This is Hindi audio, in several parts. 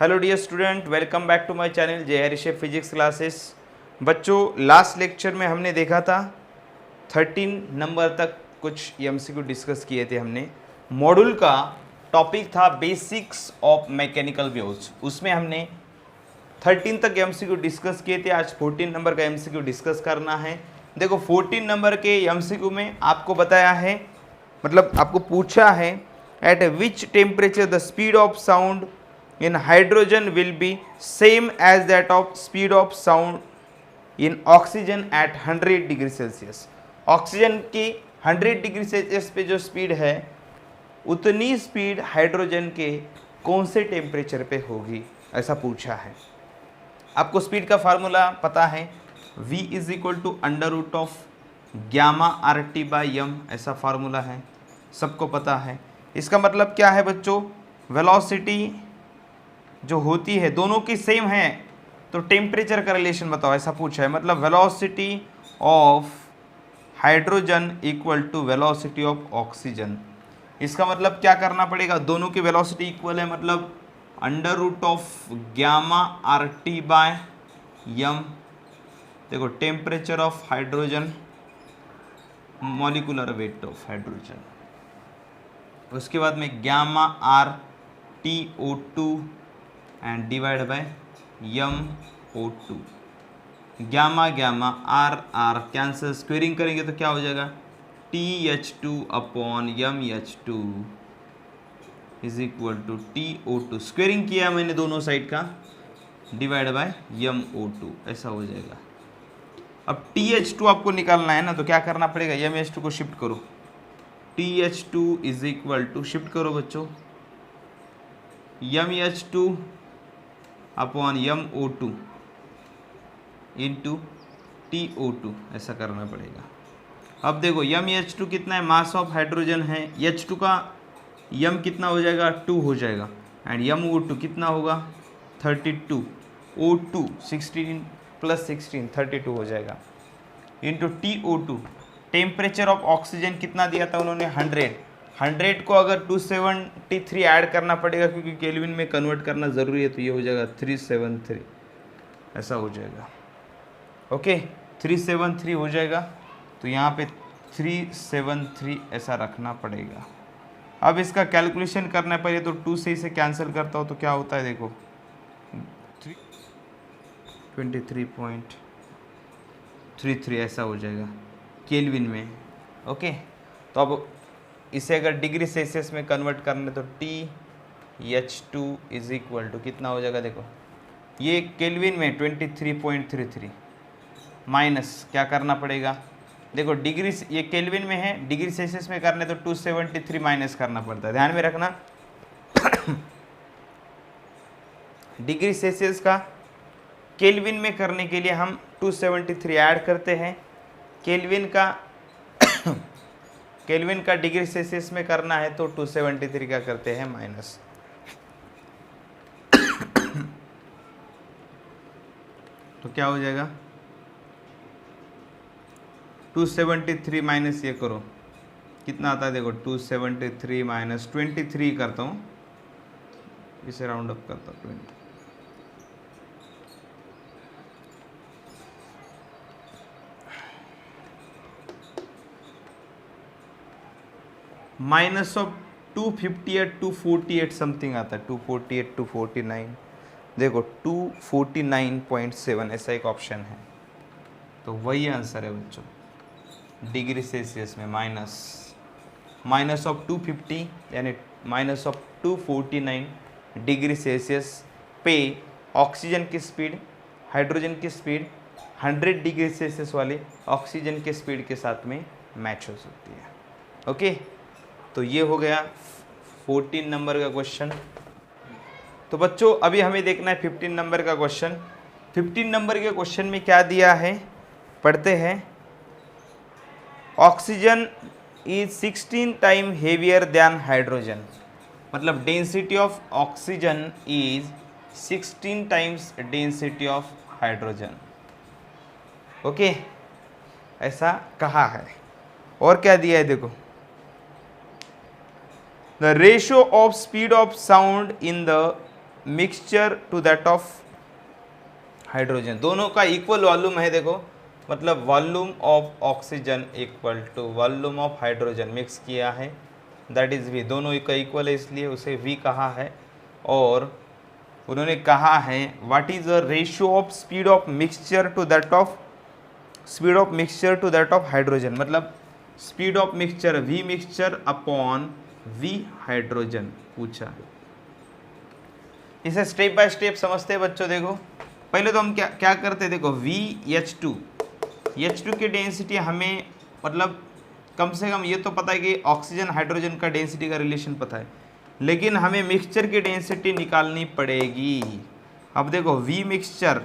Hello dear student, welcome back to my channel J Harish physics classes. बच्चों, लास्ट लेक्चर में हमने देखा था 13 नंबर तक कुछ एमसीक्यू डिस्कस किए थे हमने। मॉड्यूल का टॉपिक था बेसिक्स ऑफ मैकेनिकल वेव्स। उसमें हमने 13 तक एमसीक्यू डिस्कस किए थे। आज 14 नंबर का एमसीक्यू डिस्कस करना है। देखो 14 नंबर के एमसीक्यू में आपको बताया है, मतलब आपको पूछा है, eight which temperature the speed of sound in hydrogen will be same as that of speed of sound in oxygen at 100 degree Celsius. Oxygen की 100 डिग्री सेल्सियस पे जो स्पीड है उतनी स्पीड हाइड्रोजन के कौन से टेम्परेचर पे होगी, ऐसा पूछा है। आपको स्पीड का फार्मूला पता है, v is equal to under root of gamma R T by M, ऐसा फार्मूला है, सबको पता है। इसका मतलब क्या है बच्चों, वेलोसिटी जो होती है दोनों की सेम है तो टेम्परेचर का रिलेशन बताओ, ऐसा पूछा है। मतलब velocity of hydrogen equal to velocity of oxygen. इसका मतलब क्या करना पड़ेगा, दोनों की वेलोसिटी इक्वल है, मतलब under root of gamma R T by M. देखो temperature of hydrogen, molecular weight of hydrogen, उसके बाद में gamma R T O two and divide by M O two. Gamma gamma R R cancel, squaring करेंगे तो क्या हो जाएगा, T H two upon M H two is equal to T O two. Squaring किया मैंने दोनों साइड का, divide by M O two, ऐसा हो जाएगा। अब टी एच टू आपको निकालना है ना, तो क्या करना पड़ेगा, यम एच टू को शिफ्ट करो। T H two is equal to, shift करो बच्चों, M H two upon M O two into T O two, ऐसा करना पड़ेगा। अब देखो यम एच टू कितना है, मास ऑफ हाइड्रोजन है, एच टू का यम कितना हो जाएगा, 2 हो जाएगा, एंड यम ओ टू कितना होगा 32, ओ टू 16 प्लस 16 32 हो जाएगा, into T O two. Temperature of oxygen कितना दिया था उन्होंने, 100 को अगर 273 ऐड करना पड़ेगा क्योंकि केल्विन में कन्वर्ट करना ज़रूरी है, तो ये हो जाएगा 373, ऐसा हो जाएगा। ओके 373 हो जाएगा, तो यहाँ पे 373 ऐसा रखना पड़ेगा। अब इसका कैलकुलेशन करना पड़े तो 2 से इसे कैंसिल करता हो तो क्या होता है, देखो 23.33 ऐसा हो जाएगा केल्विन में। ओके, तो अब इसे अगर डिग्री सेल्सियस में कन्वर्ट करना तो T H two is equal to कितना हो जाएगा, देखो ये केल्विन में 23.33 माइनस क्या करना पड़ेगा, देखो डिग्री, ये केल्विन में है, डिग्री सेल्सियस में करने तो 273 माइनस करना पड़ता है, ध्यान में रखना। डिग्री सेल्सियस का केल्विन में करने के लिए हम 273 ऐड करते हैं, केल्विन का डिग्री सेल्सियस में करना है तो 273 का करते हैं माइनस। तो क्या हो जाएगा, 273 माइनस ये करो कितना आता है, देखो 273 माइनस 23 करता हूँ, इसे राउंड अप करता हूँ 20, माइनस ऑफ 258 248 समथिंग आता है, 248 249, देखो 249.7 ऐसा एक ऑप्शन है, तो वही आंसर है बच्चों। डिग्री सेल्सियस में माइनस ऑफ 250 यानी माइनस ऑफ 249 डिग्री सेल्सियस पे ऑक्सीजन की स्पीड हाइड्रोजन की स्पीड 100 डिग्री सेल्सियस वाले ऑक्सीजन के स्पीड के साथ में मैच हो सकती है। ओके, तो ये हो गया 14 नंबर का क्वेश्चन। तो बच्चों अभी हमें देखना है 15 नंबर का क्वेश्चन। 15 नंबर के क्वेश्चन में क्या दिया है, पढ़ते हैं। Oxygen is 16 time heavier than hydrogen, मतलब density of oxygen is 16 times density of hydrogen. Okay, ऐसा कहा है। और क्या दिया है, देखो the ratio of speed of sound in the mixture to that of hydrogen, दोनों का इक्वल वॉल्यूम है देखो, मतलब volume of oxygen equal to volume of hydrogen mix किया है, दैट इज वी, दोनों का इक्वल है इसलिए उसे वी कहा है। और उन्होंने कहा है what is the ratio of speed of mixture to that of speed of mixture to that of hydrogen, मतलब speed of mixture v mixture upon v hydrogen पूछा। इसे स्टेप बाय स्टेप समझते हैं बच्चों। देखो पहले तो हम क्या क्या करते हैं, देखो H2 की डेंसिटी हमें मतलब कम से कम ये तो पता है कि ऑक्सीजन हाइड्रोजन का डेंसिटी का रिलेशन पता है, लेकिन हमें मिक्सचर की डेंसिटी निकालनी पड़ेगी। अब देखो वी मिक्सचर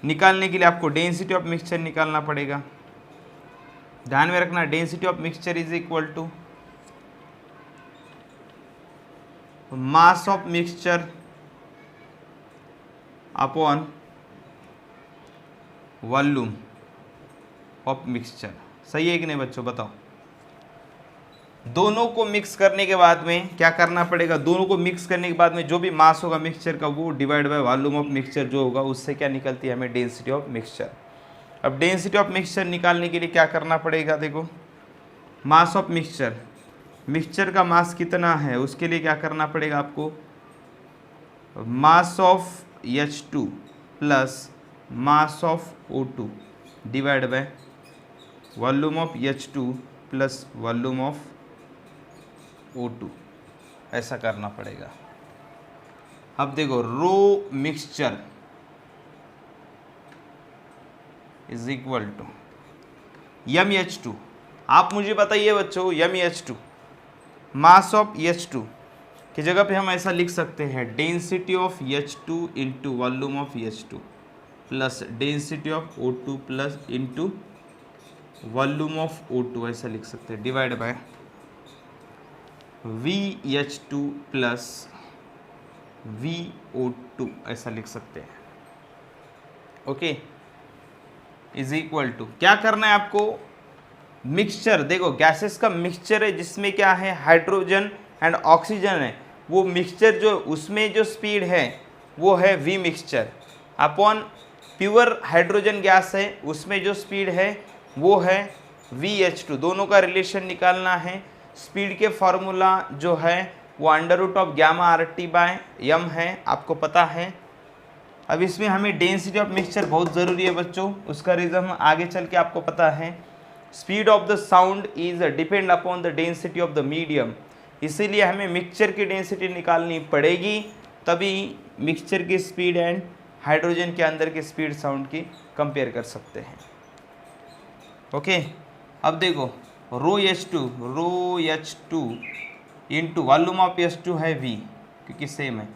निकालने के लिए आपको डेंसिटी ऑफ मिक्सचर निकालना पड़ेगा। ध्यान में रखना density of mixture is equal to mass of mixture upon volume of mixture. सही है कि नहीं बच्चों, बताओ। दोनों को मिक्स करने के बाद में क्या करना पड़ेगा, दोनों को मिक्स करने के बाद में जो भी मास होगा मिक्सचर का वो divide by volume of mixture जो होगा, उससे क्या निकलती है हमें डेंसिटी ऑफ मिक्सचर। अब डेंसिटी ऑफ मिक्सचर निकालने के लिए क्या करना पड़ेगा, देखो मास ऑफ मिक्सचर, मिक्सचर का मास कितना है उसके लिए क्या करना पड़ेगा आपको, mass of H2 plus mass of O2 divide by volume of H2 plus volume of O2, ऐसा करना पड़ेगा। अब देखो rho mixture is equal to MH2। आप मुझे बताइए बच्चों MH2 मास ऑफ H2 की जगह पे हम ऐसा लिख सकते हैं density of H2 into volume of H2 plus density of O2 plus into volume of O2, ऐसा लिख सकते हैं divide by VH2 plus VO2, ऐसा लिख सकते हैं। ओके इज इक्वल टू क्या करना है आपको, मिक्सचर, देखो गैसेस का मिक्सचर है जिसमें क्या है हाइड्रोजन एंड ऑक्सीजन है, वो मिक्सचर जो उसमें जो स्पीड है वो है V mixture upon pure hydrogen gas है उसमें जो स्पीड है वो है VH2। दोनों का रिलेशन निकालना है। स्पीड के फॉर्मूला जो है वो under root of gamma RT by m है, आपको पता है। अब इसमें हमें डेंसिटी ऑफ मिक्सचर बहुत ज़रूरी है बच्चों, उसका रीज़न हम आगे चल के आपको पता है। Speed of the sound is depend upon the density of the medium, इसीलिए हमें मिक्सचर की डेंसिटी निकालनी पड़ेगी, तभी मिक्सचर की स्पीड एंड हाइड्रोजन के अंदर की स्पीड साउंड की कंपेयर कर सकते हैं। ओके अब देखो रो H2 into volume of H2 है V, क्योंकि सेम है।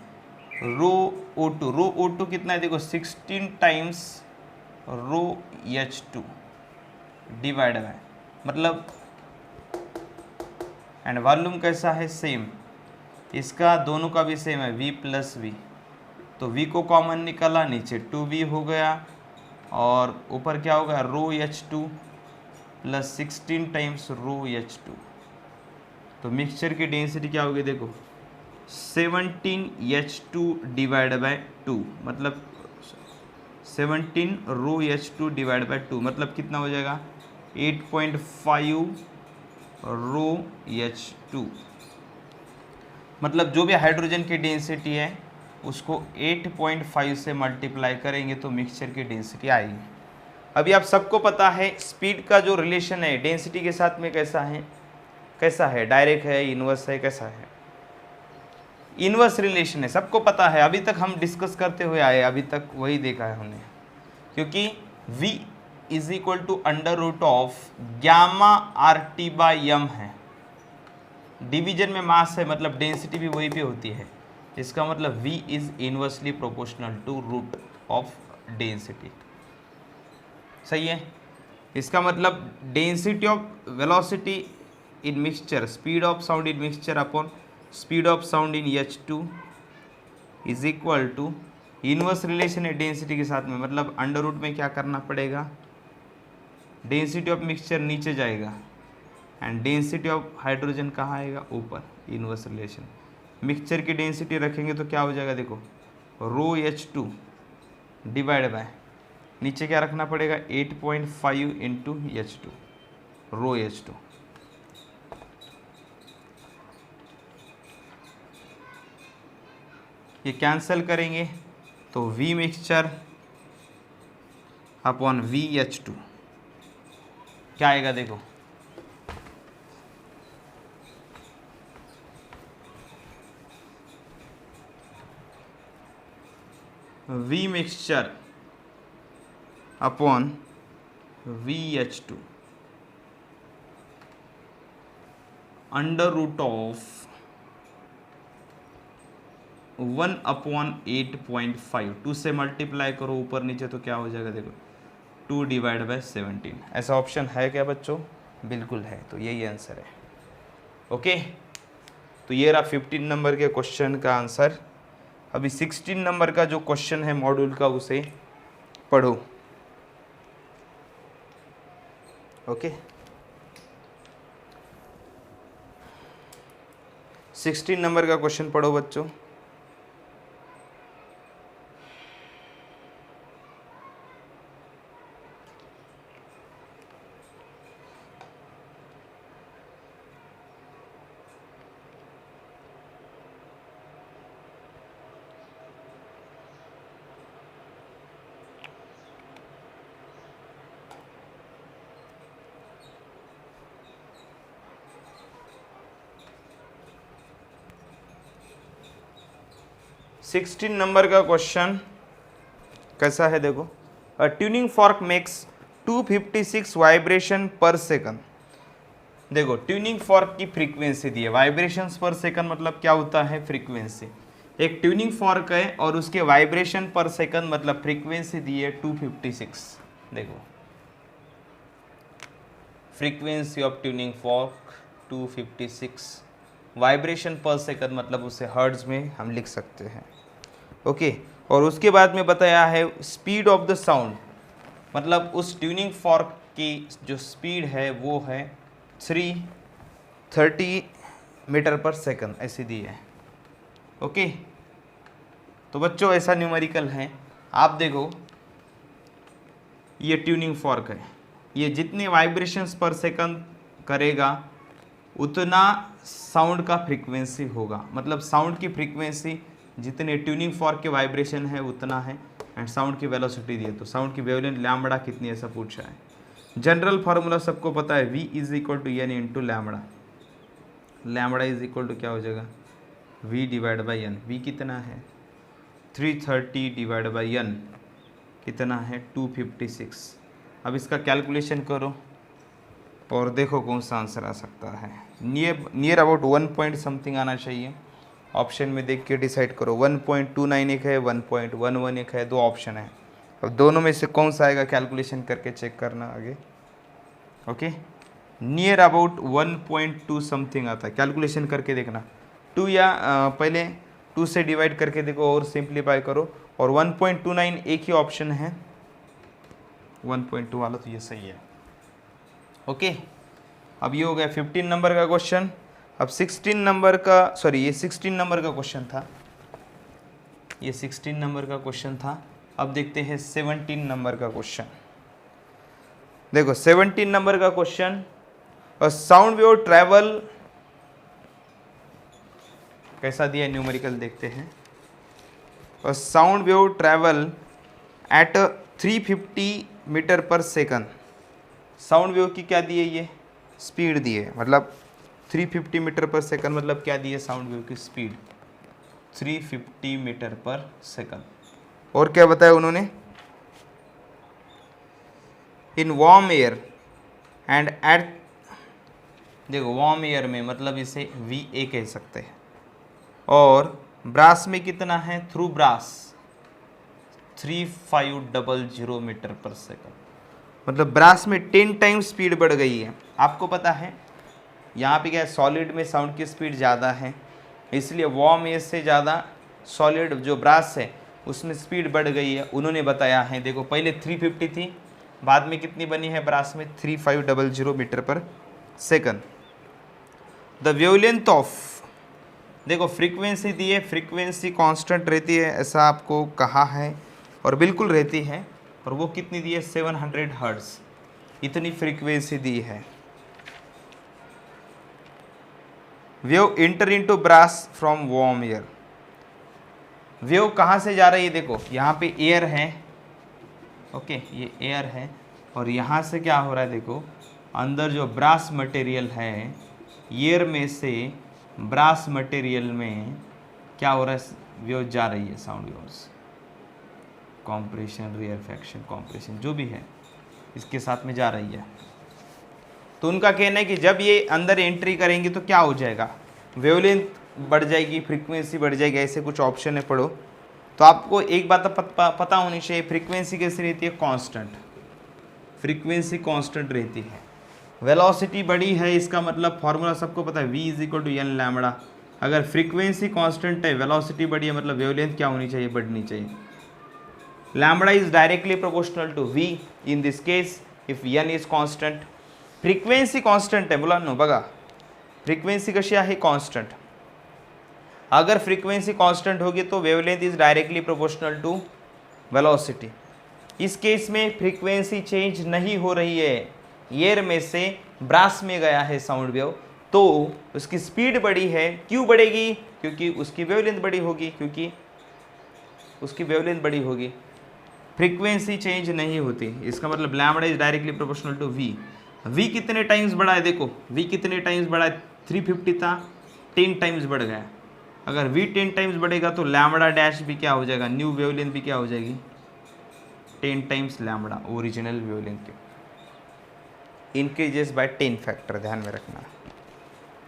रो O2 कितना है देखो 16 टाइम्स रो H2 डिवाइड है, मतलब एंड वॉल्यूम कैसा है सेम, इसका दोनों का भी सेम है V प्लस V, तो V को कॉमन निकाला, नीचे 2V हो गया और ऊपर क्या होगा रो H2 प्लस 16 टाइम्स रो H2। तो मिक्सचर की डेंसिटी क्या होगी देखो 17H2 डिवाइड बाय 2, मतलब 17 रो H2 डिवाइड बाय 2, मतलब कितना हो जाएगा 8.5 रो H2। मतलब जो भी हाइड्रोजन की डेंसिटी है उसको 8.5 से मल्टीप्लाई करेंगे तो मिक्सचर की डेंसिटी आएगी। अभी आप सबको पता है स्पीड का जो रिलेशन है डेंसिटी के साथ में कैसा है, डायरेक्ट है, इनवर्स है, कैसा है, इनवर्स रिलेशन है, सबको पता है। अभी तक हम डिस्कस करते हुए आए, अभी तक वही देखा है हमने, क्योंकि V is equal to under root of gamma RT by m है। डिवीजन में मास है मतलब डेंसिटी भी वही पे होती है, इसका मतलब V is inversely proportional to root of density. सही है, इसका मतलब density of velocity in mixture, speed of sound in mixture upon speed of sound in H2 is equal to inverse relation है डेंसिटी के साथ में, मतलब अंडर रूट में क्या करना पड़ेगा, डेंसिटी ऑफ मिक्सचर नीचे जाएगा एंड डेंसिटी ऑफ हाइड्रोजन कहाँ आएगा ऊपर, इनवर्स रिलेशन। मिक्सचर की डेंसिटी रखेंगे तो क्या हो जाएगा, देखो रो H2 डिवाइड बाय नीचे क्या रखना पड़ेगा 8.5 इंटू H2 रो H2। ये कैंसिल करेंगे तो V मिक्सचर अपॉन VH2 क्या आएगा, देखो V mixture upon VH2 under root of 1/8.5 2 से मल्टीप्लाई करो ऊपर नीचे तो क्या हो जाएगा, देखो 2 डिवाइड बाय 17। ऐसा ऑप्शन है क्या बच्चों? बिल्कुल है, तो यही आंसर है। ओके, तो ये रहा 15 नंबर के क्वेश्चन का आंसर। अभी 16 नंबर का जो क्वेश्चन है मॉड्यूल का उसे पढ़ो। ओके, 16 नंबर का क्वेश्चन पढ़ो बच्चों। सिक्सटीन नंबर का क्वेश्चन कैसा है, देखो अ ट्यूनिंग फॉर्क मेक्स 256 वाइब्रेशन पर सेकंड। देखो ट्यूनिंग फॉर्क की फ्रीक्वेंसी दी है, वाइब्रेशंस पर सेकंड मतलब क्या होता है, फ्रीक्वेंसी। एक ट्यूनिंग फॉर्क है और उसके वाइब्रेशन पर सेकंड मतलब फ्रीक्वेंसी दी है 256। देखो frequency of tuning fork 256, vibration पर सेकंड मतलब उसे हर्ट्ज में हम लिख सकते हैं। ओके, और उसके बाद में बताया है स्पीड ऑफ द साउंड, मतलब उस ट्यूनिंग फॉर्क की जो स्पीड है वो है 330 मीटर पर सेकंड, ऐसी दी है। ओके, तो बच्चों ऐसा न्यूमेरिकल है। आप देखो ये ट्यूनिंग फॉर्क है, ये जितने वाइब्रेशंस पर सेकंड करेगा उतना साउंड का फ्रीक्वेंसी होगा, मतलब साउंड की फ्रीक्वेंसी जितने ट्यूनिंग फॉर्क के वाइब्रेशन है उतना है, एंड साउंड की वेलोसिटी दी है, तो साउंड की वेवलेंथ लैम्बडा कितनी ऐसा पूछा है। जनरल फार्मूला सबको पता है, V is equal to N into lambda. Lambda is equal to क्या हो जाएगा, V divide by N. V कितना है 330 डिवाइड बाई एन कितना है 256। अब इसका कैलकुलेशन करो और देखो कौन सा आंसर आ सकता है। नियर अबाउट 1 पॉइंट समथिंग आना चाहिए। ऑप्शन में देख के डिसाइड करो। 1.29 एक है, 1.11 एक है, दो ऑप्शन है। अब दोनों में से कौन सा आएगा कैलकुलेशन करके चेक करना आगे। ओके, नियर अबाउट 1.2 समथिंग आता है, कैलकुलेशन करके देखना। 2 या पहले 2 से डिवाइड करके देखो और सिंप्लीफाई करो, और 1.29 एक ही ऑप्शन है, 1.2 वाला, तो ये सही है। ओके, अब ये हो गया 15 नंबर का क्वेश्चन। अब 16 नंबर का, सॉरी ये 16 नंबर का क्वेश्चन था, ये 16 नंबर का क्वेश्चन था। अब देखते हैं 17 नंबर का क्वेश्चन। देखो 17 नंबर का question, a sound wave travel, कैसा दिया न्यूमेरिकल देखते हैं। A sound wave travel at 350 metre per second. Sound wave की क्या दी है, ये स्पीड दी है, मतलब 350 मीटर पर सेकंड मतलब क्या दी है साउंड वेव की स्पीड 350 मीटर पर सेकंड। और क्या बताया उन्होंने, in warm air and at, देखो वार्म एयर में मतलब इसे VA कह सकते हैं, और ब्रास में कितना है, through brass 3500 metre per second, मतलब ब्रास में 10 टाइम्स स्पीड बढ़ गई है। आपको पता है यहाँ पे क्या है, सॉलिड में साउंड की स्पीड ज़्यादा है, इसलिए वार्म एयर से ज़्यादा सॉलिड जो ब्रास है उसमें स्पीड बढ़ गई है। उन्होंने बताया है, देखो पहले 350 थी, बाद में कितनी बनी है ब्रास में 3500 metre per second. The wavelength of देखो फ्रीक्वेंसी दी है, फ्रीक्वेंसी कांस्टेंट रहती है ऐसा आपको कहा है और बिल्कुल रहती है। और वो कितनी दी है 700 हर्ट्ज, इतनी फ्रीक्वेंसी दी है। Wave enter into brass from warm air. Wave कहाँ से जा रही है, देखो यहाँ पे एयर है, ओके ये एयर है और यहाँ से क्या हो रहा है, देखो अंदर जो ब्रास मटेरियल है, एयर में से ब्रास मटेरियल में क्या हो रहा है, वेव जा रही है, sound waves, compression, rarefaction, compression जो भी है इसके साथ में जा रही है। तो उनका कहना है कि जब ये अंदर एंट्री करेंगे तो क्या हो जाएगा, वेवलेंथ बढ़ जाएगी, फ्रीक्वेंसी बढ़ जाएगी, ऐसे कुछ ऑप्शन है पढ़ो। तो आपको एक बात पता होनी चाहिए, फ्रीक्वेंसी कैसी रहती है, कांस्टेंट, फ्रीक्वेंसी कांस्टेंट रहती है। वेलोसिटी बड़ी है, इसका मतलब फॉर्मूला सबको पता है, v = n लैम्बडा। अगर फ्रीक्वेंसी कांस्टेंट है, वेलोसिटी बड़ी है, मतलब वेवलेंथ क्या होनी चाहिए, बढ़नी चाहिए। Lambda is directly proportional to v in this case if n is constant. Frequency constant है, मुलांनो बघा फ्रीक्वेंसी कशी आहे, कांस्टेंट। अगर फ्रीक्वेंसी कांस्टेंट होगी तो wavelength is directly proportional to velocity. इस केस में फ्रीक्वेंसी चेंज नहीं हो रही है, एयर में से ब्रास में गया है साउंड वेव, तो उसकी स्पीड बड़ी है। क्यों बढ़ेगी, क्योंकि उसकी वेवलेंथ बड़ी होगी, क्योंकि उसकी वेवलेंथ बड़ी होगी, फ्रीक्वेंसी चेंज नहीं होती। इसका मतलब lambda is directly proportional to v। v कितने टाइम्स बढ़ा है, देखो v कितने टाइम्स बढ़ा है, 350 था, 10 टाइम्स बढ़ गया। अगर v 10 टाइम्स बढ़ेगा तो लैम्बडा डैश भी क्या हो जाएगा, न्यू वेवलेंथ भी क्या हो जाएगी, 10 टाइम्स लैम्बडा ओरिजिनल वेवलेंथ के, इंक्रीजेस बाय 10 फैक्टर, ध्यान में रखना,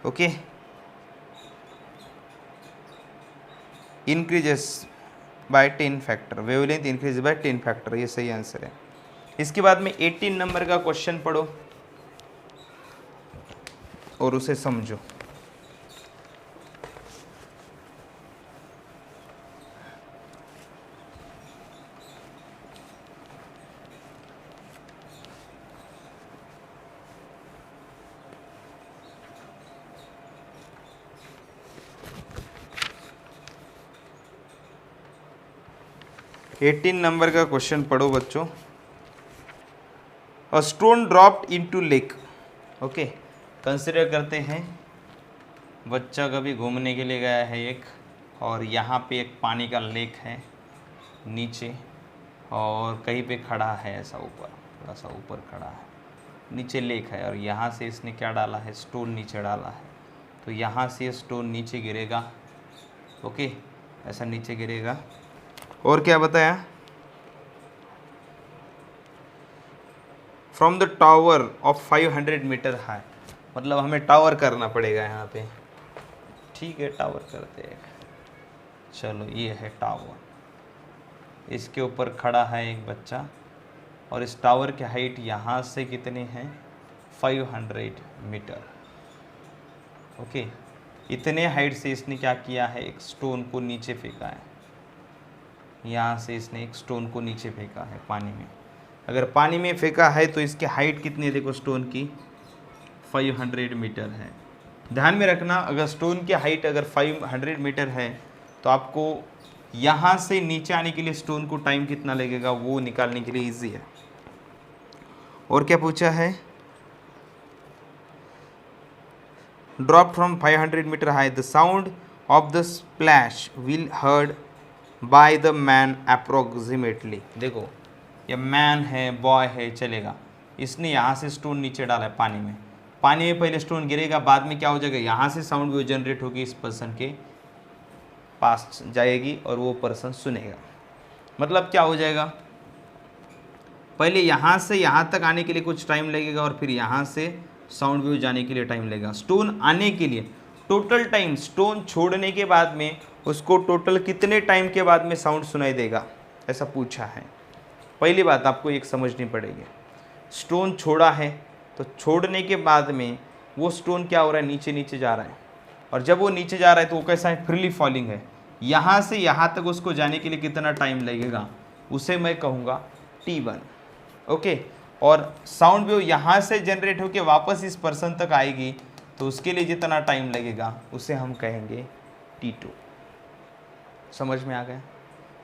okay. Increases by 10 factor, wavelength increase by 10 factor, ये सही आंसर है। इसके बाद में 18 नंबर का क्वेश्चन पढ़ो और उसे समझो। एटीन नंबर का क्वेश्चन पढ़ो बच्चों। A stone dropped into lake, okay. Consider करते हैं बच्चा कभी घूमने के लिए गया है एक, और यहाँ पे एक पानी का लेक है नीचे, और कहीं पे खड़ा है ऐसा ऊपर, थोड़ा सा ऊपर खड़ा है, नीचे लेक है, और यहाँ से इसने क्या डाला है, स्टोन नीचे डाला है। तो यहाँ से स्टोन नीचे गिरेगा, ओके, ऐसा नीचे गिरेगा। और क्या बताया, from the tower of 500 metre high, मतलब हमें टावर करना पड़ेगा यहाँ पे, ठीक है टावर करते हैं। चलो ये है टावर, इसके ऊपर खड़ा है एक बच्चा, और इस टावर की हाइट यहाँ से कितनी है, 500 मीटर, ओके। इतने हाइट से इसने क्या किया है, एक स्टोन को नीचे फेंका है, यहाँ से इसने एक स्टोन को नीचे फेंका है पानी में। अगर पानी में फेंका है तो इसकी हाइट कितनी है, देखो स्टोन की 500 मीटर है। ध्यान में रखना, अगर स्टोन की हाइट अगर 500 मीटर है तो आपको यहाँ से नीचे आने के लिए स्टोन को टाइम कितना लगेगा वो निकालने के लिए इजी है। और क्या पूछा है, drop from 500 metre high, the sound of the splash will heard by the man approximately. देखो ये मैन है, बॉय है, चलेगा। इसने यहाँ से स्टोन नीचे डाला है पानी में, पानी में पहले स्टोन गिरेगा, बाद में क्या हो जाएगा, यहाँ से साउंड वेव जनरेट होगी, इस पर्सन के पास जाएगी और वो पर्सन सुनेगा। मतलब क्या हो जाएगा, पहले यहाँ से यहाँ तक आने के लिए कुछ टाइम लगेगा, और फिर यहाँ से साउंड वेव जाने के लिए टाइम लगेगा। स्टोन आने के लिए टोटल टाइम, स्टोन छोड़ने के बाद में उसको टोटल कितने टाइम के बाद में साउंड सुनाई देगा, ऐसा पूछा है। पहली बात आपको एक समझनी पड़ेगी, स्टोन छोड़ा है तो छोड़ने के बाद में वो स्टोन क्या हो रहा है, नीचे नीचे जा रहा है, और जब वो नीचे जा रहा है तो वो कैसा है, फ्रीली फॉलिंग है। यहाँ से यहाँ तक उसको जाने के लिए कितना टाइम लगेगा, उसे मैं कहूँगा T1, ओके। और साउंड वेव यहाँ से जनरेट होकर वापस इस पर्सन तक आएगी तो उसके लिए जितना टाइम लगेगा उसे हम कहेंगे T2। समझ में आ गया?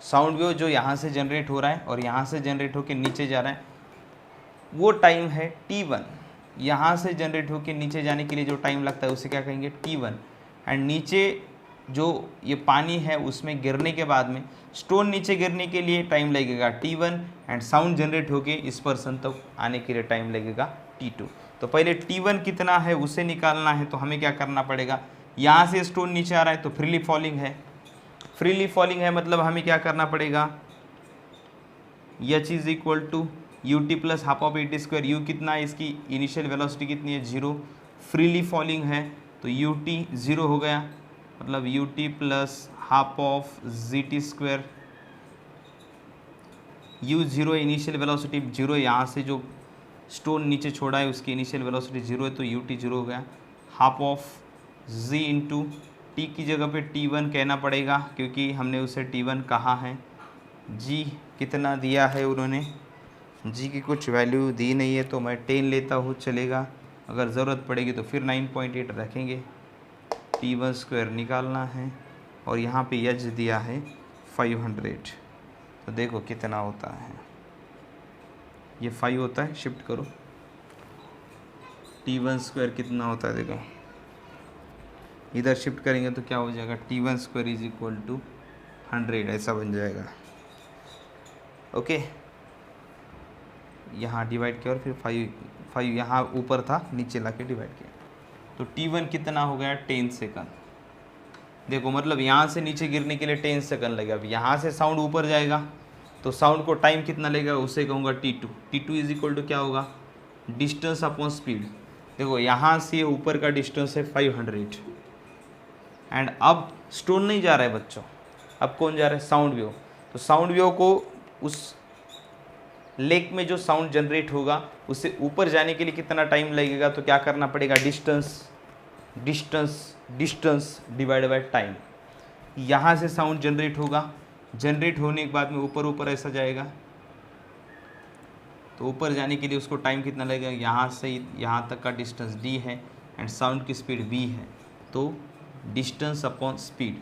साउंड वेव जो यहाँ से जनरेट हो रहा है और यहाँ से जनरेट होकर नीचे जा रहा है वो टाइम है T1। यहाँ से जनरेट होकर नीचे जाने के लिए जो टाइम लगता है उसे क्या कहेंगे? T1। एंड नीचे जो ये पानी है उसमें गिरने के बाद में स्टोन नीचे गिरने के लिए टाइम लगेगा T1 एंड साउंड जनरेट होके इस पर्सन तक आने के लिए टाइम लगेगा T2। तो पहले T1 कितना है उसे निकालना है, तो हमें क्या करना पड़ेगा? यहाँ से स्टोन नीचे आ रहा है तो फ्रीली फॉलिंग है, फ्रीली फॉलिंग है मतलब हमें क्या करना पड़ेगा? H is equal to ut plus half of A T square. U कितना है? इसकी इनिशियल वेलोसिटी कितनी है? 0। फ्रीली फॉलिंग है तो ut 0 हो गया, मतलब ut plus half of gt square. u 0 initial velocity 0, यहाँ से जो स्टोन नीचे छोड़ा है उसकी इनिशियल वेलोसिटी 0 है तो ut 0 हो गया। Half of z into T की जगह पे T1 कहना पड़ेगा क्योंकि हमने उसे T1 कहा है। g कितना दिया है उन्होंने? g की कुछ वैल्यू दी नहीं है तो मैं 10 लेता हूँ, चलेगा। अगर ज़रूरत पड़ेगी तो फिर 9.8 रखेंगे। T1 स्क्वायर निकालना है और यहाँ पे h दिया है 500। तो देखो कितना होता है, ये 5 होता है, शिफ्ट करो। T1 स्क्वायर कितना होता है देखो, इधर शिफ्ट करेंगे तो क्या हो जाएगा? T1 square is equal to 100, ऐसा बन जाएगा। ओके, यहाँ डिवाइड किया और फिर 5 यहाँ ऊपर था, नीचे ला के डिवाइड किया तो T1 कितना हो गया? 10 सेकंड। देखो मतलब यहाँ से नीचे गिरने के लिए 10 सेकंड लगेगा। अब यहाँ से साउंड ऊपर जाएगा तो साउंड को टाइम कितना लगेगा उसे कहूँगा T2। T2 is equal to क्या होगा? Distance upon speed. देखो यहाँ से ऊपर का डिस्टेंस है 500 एंड अब स्टोन नहीं जा रहा है बच्चों, अब कौन जा रहा है? Sound wave. तो साउंड वेव को उस लेक में जो साउंड जनरेट होगा उससे ऊपर जाने के लिए कितना टाइम लगेगा? तो क्या करना पड़ेगा? Distance divide by time. यहाँ से साउंड जनरेट होगा, जनरेट होने के बाद में ऊपर ऐसा जाएगा तो ऊपर जाने के लिए उसको टाइम कितना लगेगा? यहाँ से यहाँ तक का डिस्टेंस d है एंड साउंड की स्पीड v है तो distance upon speed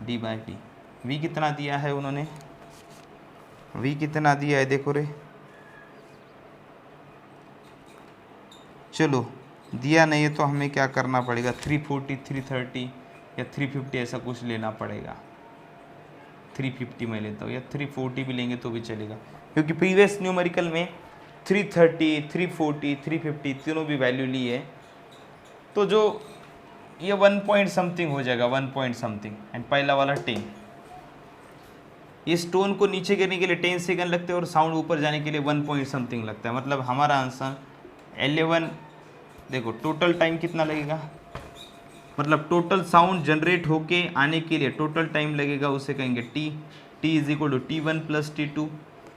d by T. v कितना दिया है उन्होंने? v कितना दिया है देखो रे, चलो दिया नहीं है तो हमें क्या करना पड़ेगा? 340, 330 या 350 ऐसा कुछ लेना पड़ेगा। 350 मैं लेता हूँ या 340 भी लेंगे तो भी चलेगा क्योंकि प्रीवियस न्यूमेरिकल में 330, 340, 350 तीनों भी वैल्यू ली है तो जो ये 1 पॉइंट समथिंग हो जाएगा, 1 पॉइंट समथिंग एंड पहला वाला 10। ये स्टोन को नीचे गिरने के लिए 10 सेकंड लगते हैं और साउंड ऊपर जाने के लिए 1 पॉइंट समथिंग लगता है, मतलब हमारा आंसर 11। देखो टोटल टाइम कितना लगेगा, मतलब टोटल साउंड जनरेट होके आने के लिए टोटल टाइम लगेगा उसे कहेंगे T. T is equal to T1 plus T2,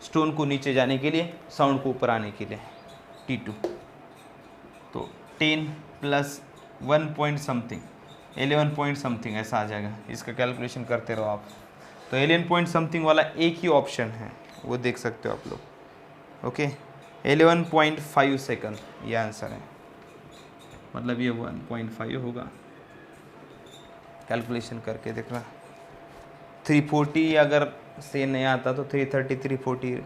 stone को नीचे जाने के लिए, साउंड को ऊपर आने के लिए T2। तो 10 plus 1 point something 11 point something ऐसा आ जाएगा। इसका कैलकुलेशन करते रहो आप। तो 11 पॉइंट समथिंग वाला एक ही ऑप्शन है, वो देख सकते हो आप लोग। ओके 11.5 सेकंड ये आंसर है, मतलब ये 1.5 होगा। कैलकुलेशन करके देखना। 340 अगर से नहीं आता तो 330, 340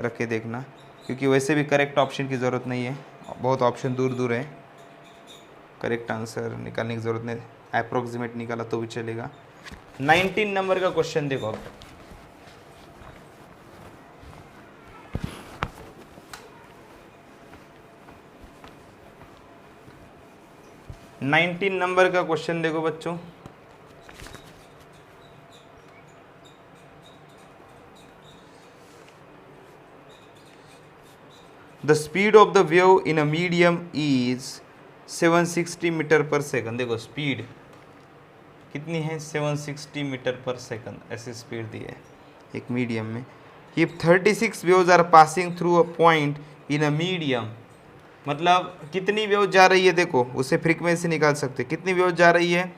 रख के देखना क्योंकि वैसे भी करेक्ट ऑप्शन की ज़रूरत नहीं है, बहुत ऑप्शन दूर दूर है, करेक्ट आंसर निकालने की ज़रूरत नहीं, अप्रोक्सीमेट निकाला तो भी चलेगा। 19 नंबर का क्वेश्चन देखो अब। नंबर का क्वेश्चन देखो बच्चों। The speed of the wave in a medium is 760 metre per second. देखो स्पीड कितनी है? 760 मीटर पर सेकंड ऐसे स्पीड दी है एक मीडियम में। If 36 waves are passing through a point in a medium, मतलब कितनी वेव जा रही है देखो, उसे फ्रीक्वेंसी निकाल सकते। कितनी वेव जा रही है?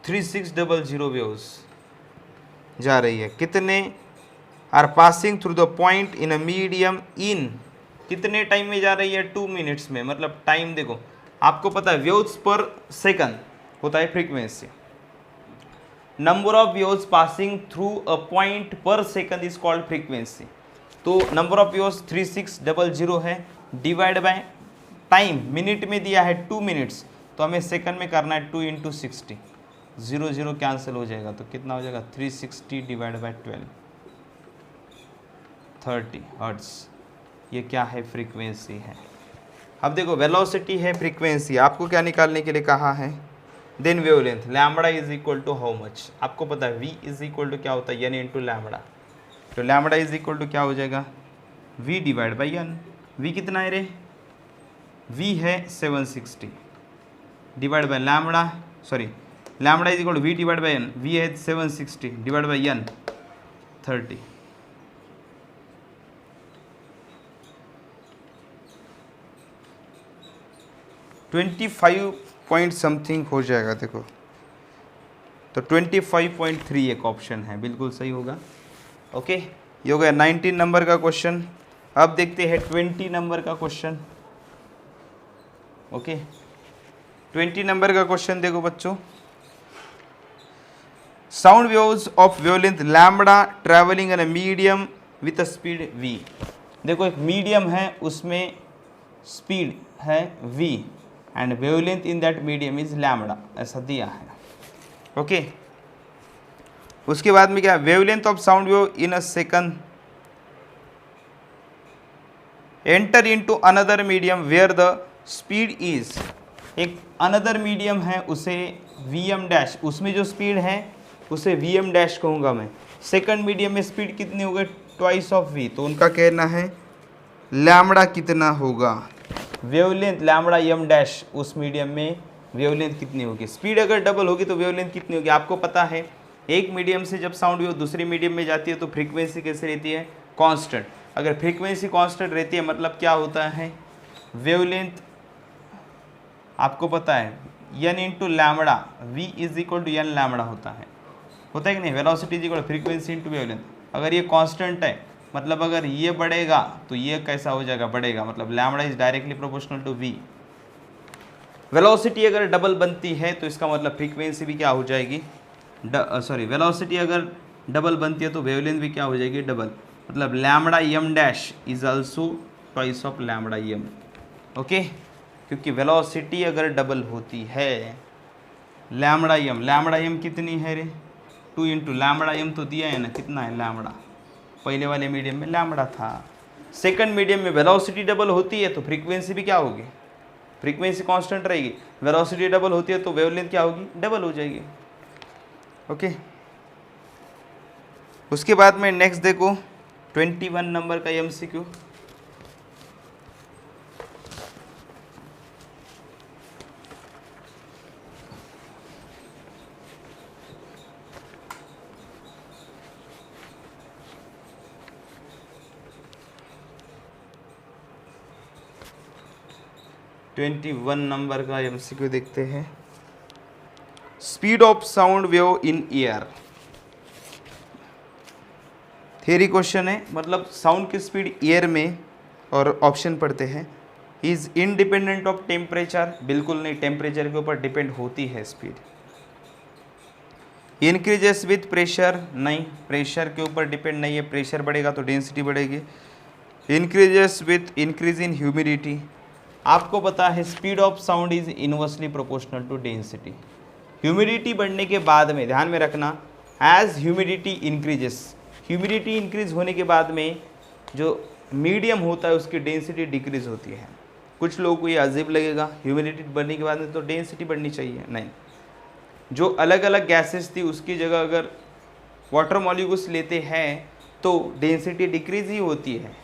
3600 वेव्स जा रही है। कितने are passing through the point in a medium in, कितने टाइम में जा रही है? 2 मिनट्स में। मतलब टाइम देखो आपको पता है वेव्स पर सेकंड, होता है frequency. Number of waves passing through a point पर सेकंड इज कॉल्ड फ्रीक्वेंसी। तो नंबर ऑफ वेव्स 3600 है, डिवाइड बाय टाइम मिनट में दिया है 2 मिनट्स, तो हमें सेकंड में करना है 2 × 60, 0 0 कैंसिल हो जाएगा, तो कितना हो जाएगा 360 डिवाइड बाय 12, 30 हर्ट्ज। ये क्या है? फ्रीक्वेंसी है। अब देखो वेलोसिटी है, फ्रीक्वेंसी, आपको क्या निकालने के लिए कहा है? Then wavelength, lambda is equal to how much, आपको पता है v इज इक्वल टू क्या होता है? n into lambda. तो लैम्बडा इज इक्वल टू क्या हो जाएगा? v divide by n। v कितना है रे? v है 760 divide by lambda, sorry lambda is equal to v divide by n, v है 760 divide by n 30। Twenty 25 point something हो जाएगा, देखो तो 25.3 एक ऑप्शन है, बिल्कुल सही होगा। ओके, ये हो गया 19 नंबर का क्वेश्चन। अब देखते हैं 20 नंबर का क्वेश्चन। ओके, 20 नंबर का क्वेश्चन देखो बच्चों, sound waves of wavelength lambda travelling in a medium with a speed v। देखो एक मीडियम है, उसमें स्पीड है v and wavelength in that medium is lambda, ऐसा दिया है। ओके, उसके बाद में क्या? Wavelength of sound wave in a second enter into another medium where the speed is, एक अनदर मीडियम है उसे vm डैश, उसमें जो स्पीड है उसे vm डैश कहूँगा मैं। सेकंड मीडियम में स्पीड कितनी हो गई? ट्वाइस ऑफ v, तो उनका कहना है लैम्बडा कितना होगा? वेवलेंथ लैम्बडा m डैश, उस मीडियम में वेवलेंथ कितनी होगी? स्पीड अगर डबल होगी तो वेवलेंथ कितनी होगी? आपको पता है एक मीडियम से जब साउंड वेव दूसरे मीडियम में जाती है तो फ्रीक्वेंसी कैसे रहती है? कांस्टेंट। अगर फ्रीक्वेंसी कांस्टेंट रहती है मतलब क्या होता है? वेवलेंथ आपको पता है n into lambda, v is equal to n lambda होता है कि नहीं? Velocity is equal to frequency into wavelength. अगर ये कांस्टेंट है मतलब अगर ये बढ़ेगा तो ये कैसा हो जाएगा? बढ़ेगा, मतलब lambda is directly proportional to v। Velocity अगर डबल बनती है तो इसका मतलब फ्रीक्वेंसी भी क्या हो जाएगी? सॉरी, वेलोसिटी अगर डबल बनती है तो वेवलेंथ भी क्या हो जाएगी? डबल, मतलब lambda m dash is also twice of lambda m। Okay, क्योंकि वेलोसिटी अगर डबल होती है, लैम्बडा m कितनी है रे? 2 इंटू लैम्बडा m तो दिया है ना, कितना है लैम्बडा? पहले वाले मीडियम में लैम्बडा था, सेकंड मीडियम में वेलोसिटी डबल होती है तो फ्रीक्वेंसी भी क्या होगी? फ्रीक्वेंसी कांस्टेंट रहेगी। वेलोसिटी डबल होती है तो वेवलेंथ क्या होगी? डबल हो जाएगी। ओके, उसके बाद में नेक्स्ट देखो 21 नंबर का MCQ। नंबर का MCQ देखते हैं। Speed of sound wave in air, theory question है, मतलब साउंड की स्पीड एयर में, और ऑप्शन पढ़ते हैं। इज इंडिपेंडेंट ऑफ टेम्परेचर, बिल्कुल नहीं, टेम्परेचर के ऊपर डिपेंड होती है स्पीड। इंक्रीजेस विथ प्रेशर, नहीं, प्रेशर के ऊपर डिपेंड नहीं है, प्रेशर बढ़ेगा तो डेंसिटी बढ़ेगी। Increases with increase in humidity, आपको पता है speed of sound is inversely proportional to density. Humidity बढ़ने के बाद में ध्यान में रखना, as humidity increases, humidity increase होने के बाद में जो मीडियम होता है उसकी डेंसिटी डिक्रीज होती है। कुछ लोगों को ये अजीब लगेगा, ह्यूमिडिटी बढ़ने के बाद में तो डेंसिटी बढ़नी चाहिए, नहीं। जो अलग अलग गैसेस थी उसकी जगह अगर वाटर मॉलिक्यूल्स लेते हैं तो डेंसिटी डिक्रीज ही होती है।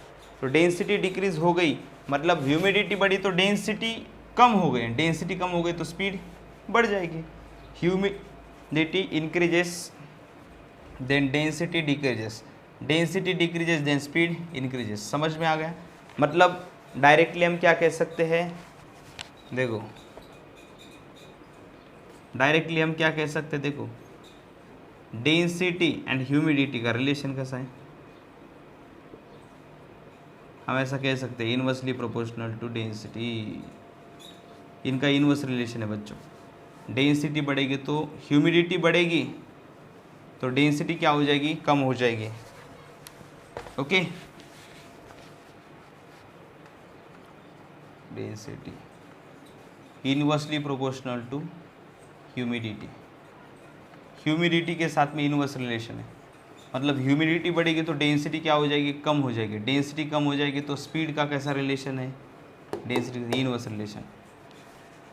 तो डेंसिटी डिक्रीज हो गई मतलब ह्यूमिडिटी बढ़ी तो डेंसिटी कम हो गई, डेंसिटी कम हो गई तो स्पीड बढ़ जाएगी। Humidity increases then density decreases, density decreases then speed increases. समझ में आ गया? मतलब डायरेक्टली हम क्या कह सकते हैं, देखो डायरेक्टली हम क्या कह सकते हैं, देखो डेंसिटी एंड ह्यूमिडिटी का रिलेशन कैसा है, हम ऐसा कह सकते हैं इनवर्सली प्रोपोर्शनल टू डेंसिटी, इनका इनवर्स रिलेशन है बच्चों। डेंसिटी बढ़ेगी तो ह्यूमिडिटी बढ़ेगी, तो डेंसिटी क्या हो जाएगी, कम हो जाएगी। Okay, density inversely proportional to humidity, humidity के साथ में इनवर्स रिलेशन है, मतलब ह्यूमिडिटी बढ़ेगी तो डेंसिटी क्या हो जाएगी, कम हो जाएगी। डेंसिटी कम हो जाएगी तो स्पीड का कैसा रिलेशन है, डेंसिटी इनवर्स रिलेशन,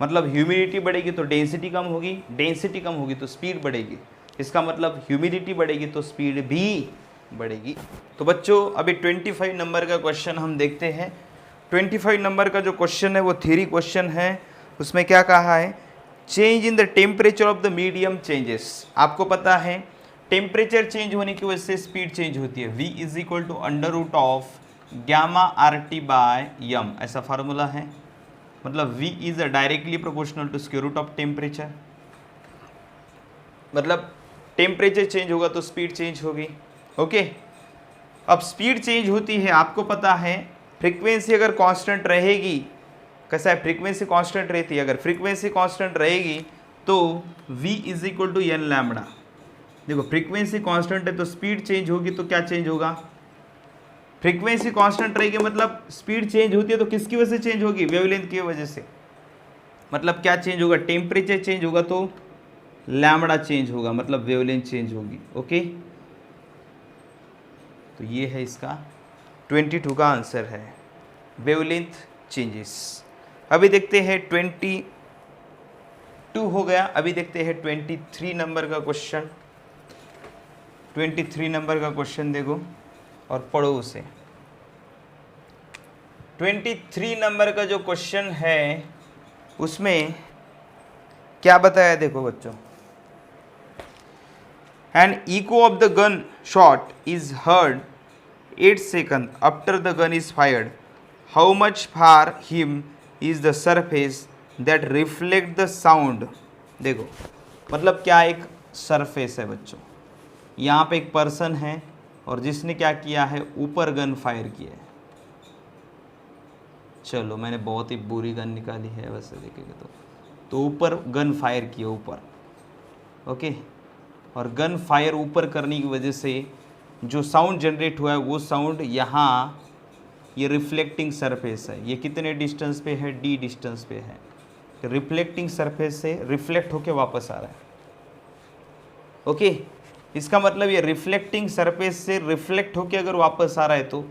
मतलब ह्यूमिडिटी बढ़ेगी तो डेंसिटी कम होगी, डेंसिटी कम होगी तो स्पीड बढ़ेगी। इसका मतलब ह्यूमिडिटी बढ़ेगी तो स्पीड भी बढ़ेगी। तो बच्चों अभी 25 नंबर का क्वेश्चन हम देखते हैं। 25 नंबर का जो क्वेश्चन है वो थ्योरी क्वेश्चन है। उसमें क्या कहा है, change in the temperature of the medium changes. आपको पता है टेम्परेचर चेंज होने की वजह से स्पीड चेंज होती है। v is equal to under root of gamma R T by M, ऐसा फार्मूला है। मतलब v is directly proportional to square root of temperature, मतलब टेम्परेचर चेंज होगा तो स्पीड चेंज होगी। ओके, अब स्पीड चेंज होती है, आपको पता है फ्रीक्वेंसी अगर कांस्टेंट रहेगी, कैसा है, फ्रीक्वेंसी कांस्टेंट रहती है, अगर फ्रीक्वेंसी कांस्टेंट रहेगी तो v is equal to N lambda. देखो फ्रीक्वेंसी कांस्टेंट है तो स्पीड चेंज होगी तो क्या चेंज होगा, फ्रीक्वेंसी कांस्टेंट रहेगी, मतलब स्पीड चेंज होती है तो किसकी वजह से चेंज होगी, वेवलेंथ की वजह से। मतलब क्या चेंज होगा, टेम्परेचर चेंज होगा तो लैम्बडा चेंज होगा, मतलब वेवलेंथ चेंज होगी। ओके, तो ये है इसका 22 का आंसर है, वेवलेंथ चेंजेस। अभी देखते हैं 22 हो गया, अभी देखते हैं 23 नंबर का क्वेश्चन। 23 नंबर का क्वेश्चन देखो और पढ़ो उसे। 23 नंबर का जो क्वेश्चन है उसमें क्या बताया, देखो बच्चों, an echo of the gunshot is heard 8 seconds after the gun is fired. How much far him is the surface that reflect the sound? देखो मतलब क्या, एक सरफेस है बच्चों, यहाँ पे एक पर्सन है और जिसने क्या किया है, ऊपर गन फायर किया है। चलो मैंने बहुत ही बुरी गन निकाली है वैसे देखेंगे तो ऊपर गन फायर किया ऊपर। ओके, और गन फायर ऊपर करने की वजह से जो साउंड जनरेट हुआ है वो साउंड यहाँ, ये रिफ्लेक्टिंग सरफेस है, ये कितने डिस्टेंस पे है, d डिस्टेंस पे है, रिफ्लेक्टिंग सरफेस से रिफ्लेक्ट होके वापस आ रहा है। ओके, इसका मतलब ये रिफ्लेक्टिंग सरफेस से रिफ्लेक्ट होके अगर वापस आ रहा है तो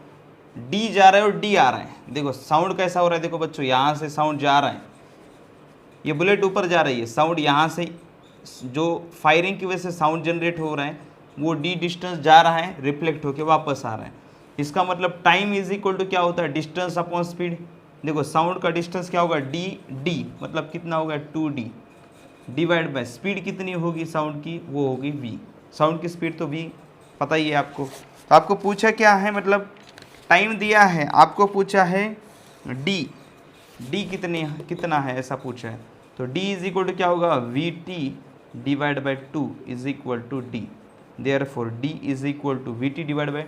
d जा रहा है और d आ रहा है। देखो साउंड कैसा हो रहा है, देखो बच्चों यहाँ से साउंड जा रहा है, ये बुलेट ऊपर जा रही है, साउंड यहाँ से जो फायरिंग की वजह से साउंड जनरेट हो रहा है वो d डिस्टेंस जा रहा है, रिफ्लेक्ट होके वापस आ रहा है। इसका मतलब टाइम इज इक्वल टू क्या होता है, डिस्टेंस अपॉन स्पीड। देखो साउंड का डिस्टेंस क्या होगा, d मतलब कितना होगा 2d डिवाइड बाय स्पीड कितनी होगी साउंड की, वो होगी v। साउंड की स्पीड तो v पता ही है आपको। तो आपको पूछा क्या है, मतलब टाइम दिया है, आपको पूछा है d कितना है ऐसा पूछा है, तो d इज इक्वल टू क्या होगा, vt divide by 2 is equal to d। Therefore d is equal to vt divide by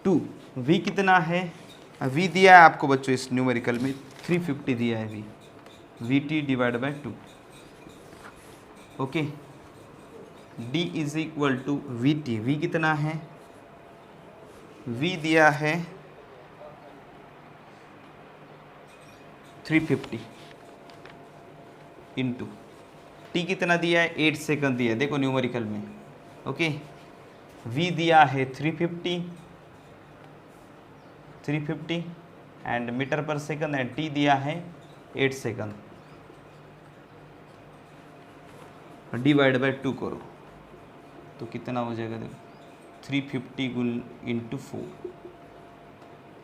2। v कितना है, v दिया है आपको बच्चों इस न्यूमेरिकल में 350 दिया है v, vt divide by 2। Okay, d is equal to vt, v कितना है, v दिया है 350 इंटू t कितना दिया है, 8 सेकंड दिया है, देखो न्यूमेरिकल में। ओके, v दिया है 350 and metre per second and t दिया है 8 सेकंड, डिवाइड बाय 2 करो तो कितना हो जाएगा, देखो 350 गुण इंटू 4,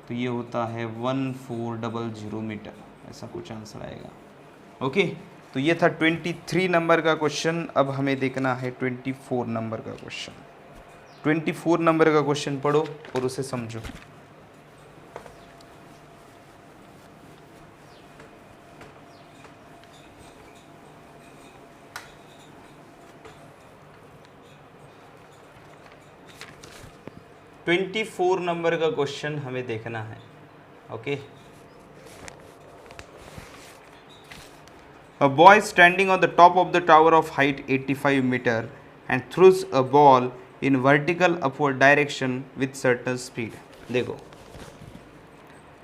तो ये होता है 1400 मीटर, ऐसा कुछ आंसर आएगा। ओके, तो ये था 23 नंबर का क्वेश्चन। अब हमें देखना है 24 नंबर का क्वेश्चन। 24 नंबर का क्वेश्चन पढ़ो और उसे समझो। ट्वेंटी 24 नंबर का क्वेश्चन हमें देखना है। Okay, A boy standing on the top of the tower of height 85 meter and throws a ball in vertical upward direction with certain speed. देखो,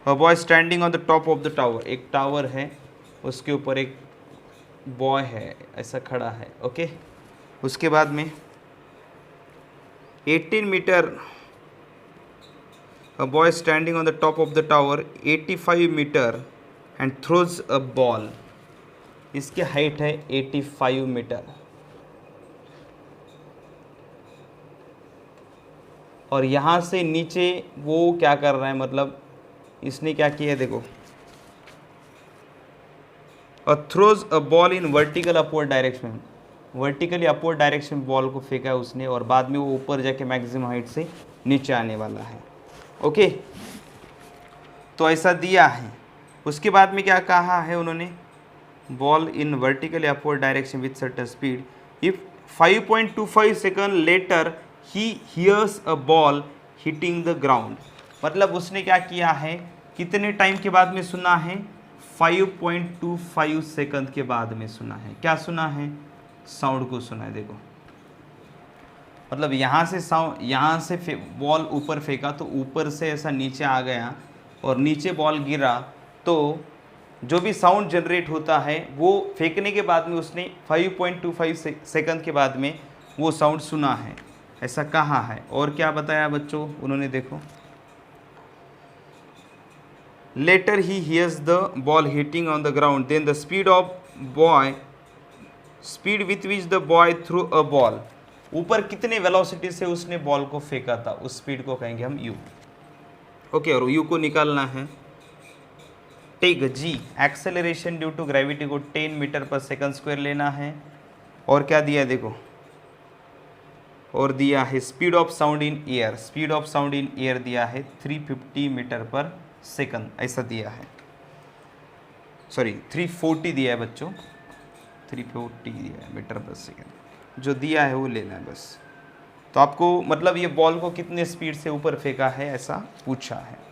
a boy standing on the top of the tower, एक टावर है, उसके ऊपर एक बॉय है, ऐसा खड़ा है, ओके। उसके बाद में 18 metre, a boy standing on the top of the tower 85 meter and throws a ball, इसकी हाइट है 85 मीटर और यहाँ से नीचे वो क्या कर रहा है, मतलब इसने क्या किया है, देखो, throws a ball in vertical upward direction, vertically upward direction ball को फेंका है उसने और बाद में वो ऊपर जाके मैक्सिमम हाइट से नीचे आने वाला है, ओके। तो ऐसा दिया है। उसके बाद में क्या कहा है उन्होंने, ball in vertically upward direction with certain speed, if 5.25 second later he hears a ball hitting the ground, मतलब उसने क्या किया है, कितने टाइम के बाद में सुना है, 5.25 सेकंड के बाद में सुना है। क्या सुना है, साउंड को सुना है। देखो, मतलब यहाँ से साउंड, यहाँ से बॉल ऊपर फेंका तो ऊपर से ऐसा नीचे आ गया और नीचे बॉल गिरा, तो जो भी साउंड जनरेट होता है वो फेंकने के बाद में उसने 5.25 सेकंड के बाद में वो साउंड सुना है, ऐसा कहा है। और क्या बताया बच्चों उन्होंने, देखो, later he hears the ball hitting on the ground, then the speed of boy, speed with which the boy threw a ball, ऊपर कितने वेलोसिटी से उसने बॉल को फेंका था, उस स्पीड को कहेंगे हम यू, ओके। और यू को निकालना है। Take g, acceleration due to gravity को 10 मीटर पर सेकंड स्क्वायर लेना है। और क्या दिया है, देखो, और दिया है speed of sound in air, speed of sound in air दिया है 350 मीटर पर सेकंड, ऐसा दिया है, सॉरी 340 दिया है बच्चों, 340 दिया है मीटर पर सेकंड, जो दिया है वो लेना है बस। तो आपको मतलब ये बॉल को कितने स्पीड से ऊपर फेंका है ऐसा पूछा है।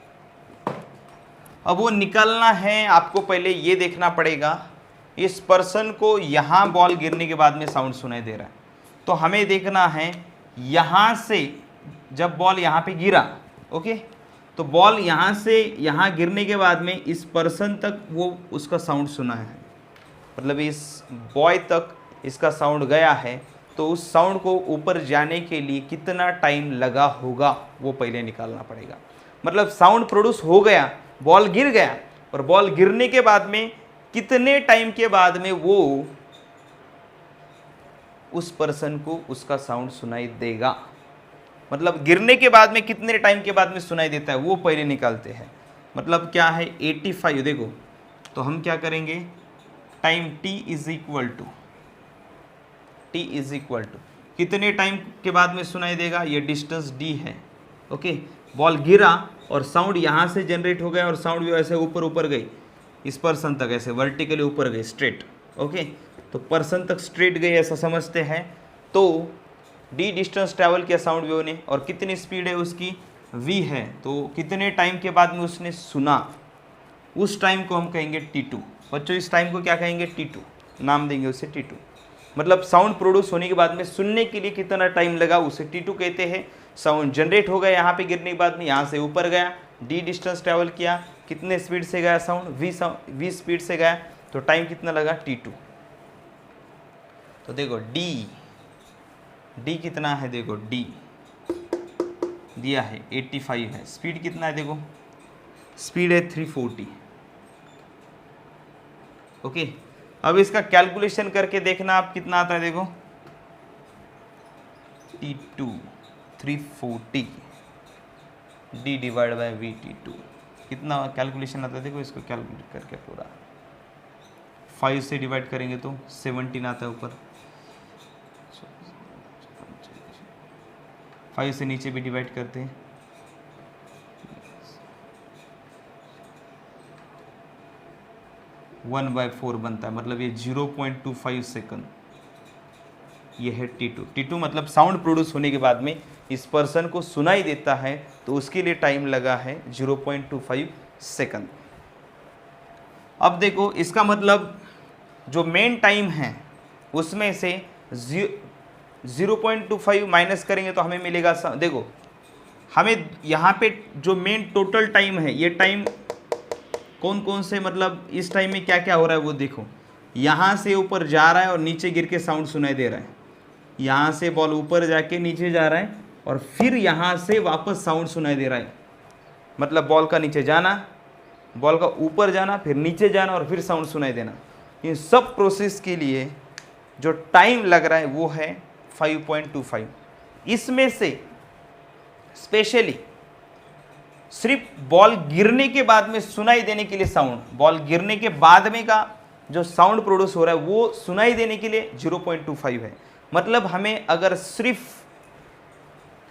अब वो निकालना है, आपको पहले ये देखना पड़ेगा, इस पर्सन को यहाँ बॉल गिरने के बाद में साउंड सुनाई दे रहा है, तो हमें देखना है यहाँ से जब बॉल यहाँ पे गिरा, ओके, तो बॉल यहाँ से यहाँ गिरने के बाद में इस पर्सन तक वो उसका साउंड सुना है, मतलब इस बॉय तक इसका साउंड गया है, तो उस साउंड को ऊपर जाने के लिए कितना टाइम लगा होगा वो पहले निकालना पड़ेगा। मतलब साउंड प्रोड्यूस हो गया, बॉल गिर गया, और बॉल गिरने के बाद में कितने टाइम के बाद में वो उस पर्सन को उसका साउंड सुनाई देगा, मतलब गिरने के बाद में कितने टाइम के बाद में सुनाई देता है वो पहले निकालते हैं। मतलब क्या है 85, देखो, तो हम क्या करेंगे, time t is equal to कितने टाइम के बाद में सुनाई देगा, ये डिस्टेंस d है, ओके। बॉल गिरा और साउंड यहाँ से जनरेट हो गया और साउंड भी ऐसे ऊपर ऊपर गई इस पर्सन तक, ऐसे वर्टिकली ऊपर गई स्ट्रेट, ओके। तो पर्सन तक स्ट्रेट गई ऐसा समझते हैं। तो d डिस्टेंस ट्रैवल किया साउंड वेव ने, और कितनी स्पीड है उसकी, v है, तो कितने टाइम के बाद में उसने सुना, उस टाइम को हम कहेंगे t2। बच्चों इस टाइम को क्या कहेंगे, t2, नाम देंगे उसे t2। मतलब साउंड प्रोड्यूस होने के बाद में सुनने के लिए कितना टाइम लगा उसे t2 कहते हैं। साउंड जनरेट हो गया यहाँ पे गिरने के बाद में, यहाँ से ऊपर गया, d डिस्टेंस ट्रैवल किया, कितने स्पीड से गया साउंड, v स्पीड से गया, तो टाइम कितना लगा, t2। तो देखो d कितना है, देखो d दिया है 85 है, स्पीड कितना है, देखो स्पीड है 340, ओके। अब इसका कैलकुलेशन करके देखना आप कितना आता है, देखो t2 340 d divide by v t2, कितना कैलकुलेशन आता है, देखो इसको कैलकुलेट करके पूरा 5 से डिवाइड करेंगे तो 17 आता है ऊपर, 5 से नीचे भी डिवाइड करते हैं, 1/4 बनता है, मतलब ये 0.25 सेकंड, ये है t2 मतलब साउंड प्रोड्यूस होने के बाद में इस पर्सन को सुनाई देता है, तो उसके लिए टाइम लगा है 0.25 सेकंड। अब देखो इसका मतलब जो मेन टाइम है उसमें से 0.25 माइनस करेंगे तो हमें मिलेगा, देखो हमें यहाँ पे जो मेन टोटल टाइम है, ये टाइम कौन कौन से, मतलब इस टाइम में क्या क्या हो रहा है वो देखो। यहाँ से ऊपर जा रहा है और नीचे गिर के साउंड सुनाई दे रहा है, यहाँ से बॉल ऊपर जाके नीचे जा रहा है और फिर यहाँ से वापस साउंड सुनाई दे रहा है, मतलब बॉल का नीचे जाना, बॉल का ऊपर जाना, फिर नीचे जाना और फिर साउंड सुनाई देना। इन सब प्रोसेस के लिए जो टाइम लग रहा है वो है 5.25। इसमें से स्पेशली सिर्फ बॉल गिरने के बाद में सुनाई देने के लिए साउंड, बॉल गिरने के बाद में का जो साउंड प्रोड्यूस हो रहा है वो सुनाई देने के लिए 0.25 है। मतलब हमें अगर सिर्फ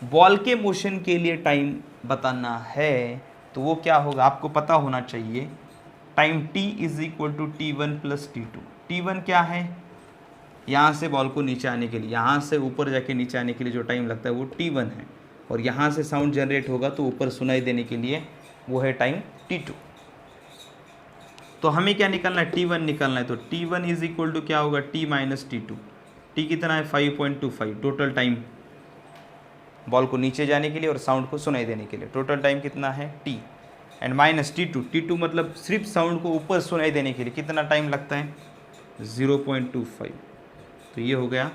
बॉल के मोशन के लिए टाइम बताना है तो वो क्या होगा, आपको पता होना चाहिए। Time t is equal to T1 plus T2। T1 क्या है, यहाँ से बॉल को नीचे आने के लिए, यहाँ से ऊपर जाके नीचे आने के लिए जो टाइम लगता है वो T1 है, और यहाँ से साउंड जनरेट होगा तो ऊपर सुनाई देने के लिए वो है टाइम T2। तो हमें क्या निकालना है, T1 निकालना है। तो T1 इज इक्वल टू क्या होगा, T माइनस T2। T कितना है 5.25, टोटल टाइम बॉल को नीचे जाने के लिए और साउंड को सुनाई देने के लिए टोटल टाइम कितना है T, एंड माइनस T2 मतलब सिर्फ साउंड को ऊपर सुनाई देने के लिए कितना टाइम लगता है 0.25। तो ये हो गया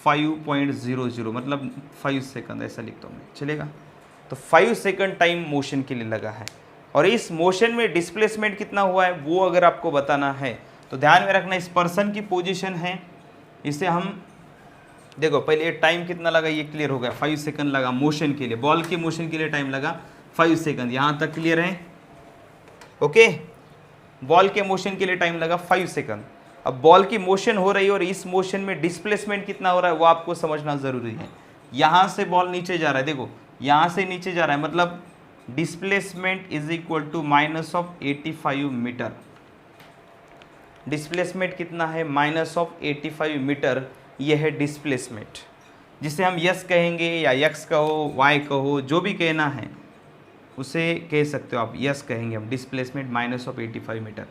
5.00, मतलब 5 सेकंड, ऐसा लिखता हूँ मैं, चलेगा। तो 5 सेकंड टाइम मोशन के लिए लगा है, और इस मोशन में डिस्प्लेसमेंट कितना हुआ है वो अगर आपको बताना है तो ध्यान में रखना, इस पर्सन की पोजीशन है, इसे हम देखो पहले ये टाइम कितना लगा ये क्लियर हो गया, 5 सेकंड लगा मोशन के लिए, बॉल के मोशन के लिए टाइम लगा 5 सेकंड, यहाँ तक क्लियर है, ओके। बॉल के मोशन के लिए टाइम लगा 5 सेकंड। अब बॉल की मोशन हो रही है और इस मोशन में डिस्प्लेसमेंट कितना हो रहा है वो आपको समझना ज़रूरी है। यहाँ से बॉल नीचे जा रहा है, देखो यहाँ से नीचे जा रहा है, मतलब displacement is equal to minus of 85 metre. Displacement कितना है, माइनस ऑफ 85 मीटर, ये है डिस्प्लेसमेंट, जिसे हम यस कहेंगे या यक्स कहो, वाई कहो, जो भी कहना है उसे कह सकते हो आप, यस कहेंगे हम, डिस्प्लेसमेंट माइनस ऑफ 85 मीटर।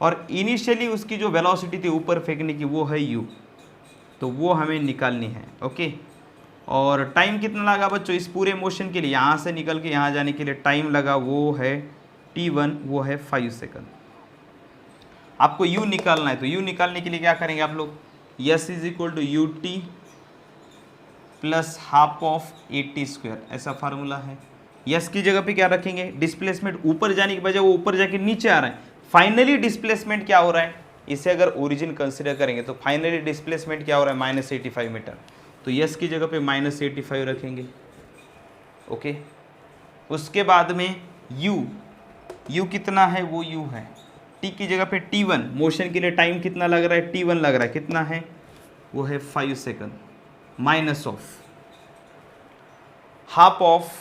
और इनिशियली उसकी जो वेलोसिटी थी ऊपर फेंकने की वो है u, तो वो हमें निकालनी है, ओके। और टाइम कितना लगा बच्चों इस पूरे मोशन के लिए, यहाँ से निकल के यहाँ जाने के लिए टाइम लगा वो है T1, वो है 5 सेकंड। आपको u निकालना है, तो u निकालने के लिए क्या करेंगे आप लोग, s is equal to u t plus half of 80 square, ऐसा फार्मूला है। यस की जगह पे क्या रखेंगे, डिस्प्लेसमेंट ऊपर जाने की बजाय वो ऊपर जाके नीचे आ रहा है, फाइनली डिस्प्लेसमेंट क्या हो रहा है, इसे अगर ओरिजिन कंसिडर करेंगे तो फाइनली डिस्प्लेसमेंट क्या हो रहा है माइनस 85 मीटर। तो यस की जगह पे माइनस 85 रखेंगे, ओके। उसके बाद में u कितना है वो u है, t की जगह पे T1, मोशन के लिए टाइम कितना लग रहा है T1 लग रहा है, कितना है वो है 5 second, minus of half of,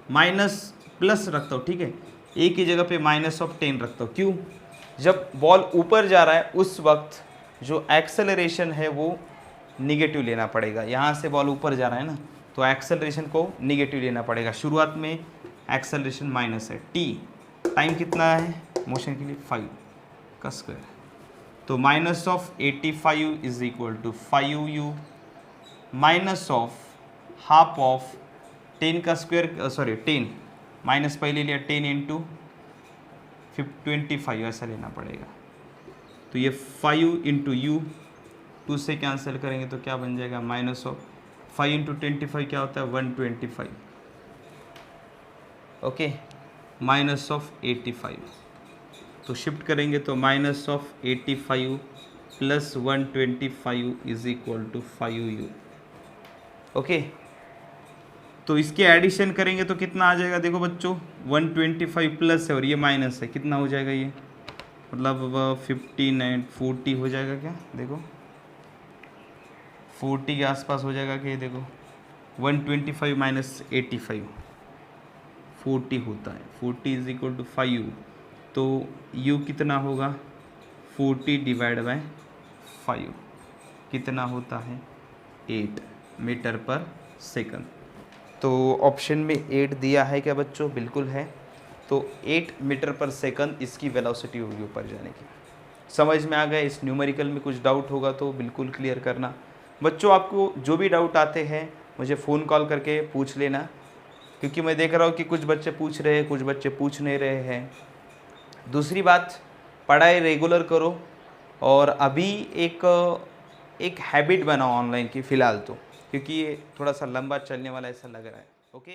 minus plus रखता हूँ, ठीक है, ए की जगह पे माइनस ऑफ 10 रखता हूँ। क्यों, जब बॉल ऊपर जा रहा है उस वक्त जो एक्सेलरेशन है वो निगेटिव लेना पड़ेगा, यहाँ से बॉल ऊपर जा रहा है ना तो एक्सेलरेशन को निगेटिव लेना पड़ेगा। शुरुआत में एक्सेलरेशन माइनस है, t टाइम कितना है मोशन के लिए 5 का स्क्वायर, तो minus of 85 is equal to 5u minus of half of 10 का स्क्वायर, सॉरी 10 माइनस पहले लिया 10 इंटू 25 ऐसा लेना पड़ेगा। तो ये 5 इंटू यू 2 से कैंसिल करेंगे तो क्या बन जाएगा, माइनस ऑफ 5 इंटू 25 क्या होता है 125, ओके, माइनस ऑफ 85। तो शिफ्ट करेंगे तो minus of 85 plus 125 is equal to 5u, okay. तो इसके एडिशन करेंगे तो कितना आ जाएगा, देखो बच्चों 125 प्लस है और ये माइनस है, कितना हो जाएगा ये, मतलब 59 40 हो जाएगा क्या, देखो 40 के आसपास हो जाएगा कि, देखो 125 माइनस 85 40 होता है, 40 इज इक्वल टू 5u, तो u कितना होगा 40 डिवाइड बाय 5 कितना होता है 8 मीटर पर सेकंड। तो ऑप्शन में 8 दिया है क्या बच्चों, बिल्कुल है। तो 8 मीटर पर सेकंड इसकी वेलोसिटी होगी ऊपर जाने की, समझ में आ गया। इस न्यूमेरिकल में कुछ डाउट होगा तो बिल्कुल क्लियर करना। बच्चों आपको जो भी डाउट आते हैं मुझे फ़ोन कॉल करके पूछ लेना, क्योंकि मैं देख रहा हूँ कि कुछ बच्चे पूछ रहे हैं, कुछ बच्चे पूछ नहीं रहे हैं। दूसरी बात, पढ़ाई रेगुलर करो और अभी एक हैबिट बनाओ ऑनलाइन की फ़िलहाल तो, क्योंकि ये थोड़ा सा लंबा चलने वाला ऐसा लग रहा है। ओके।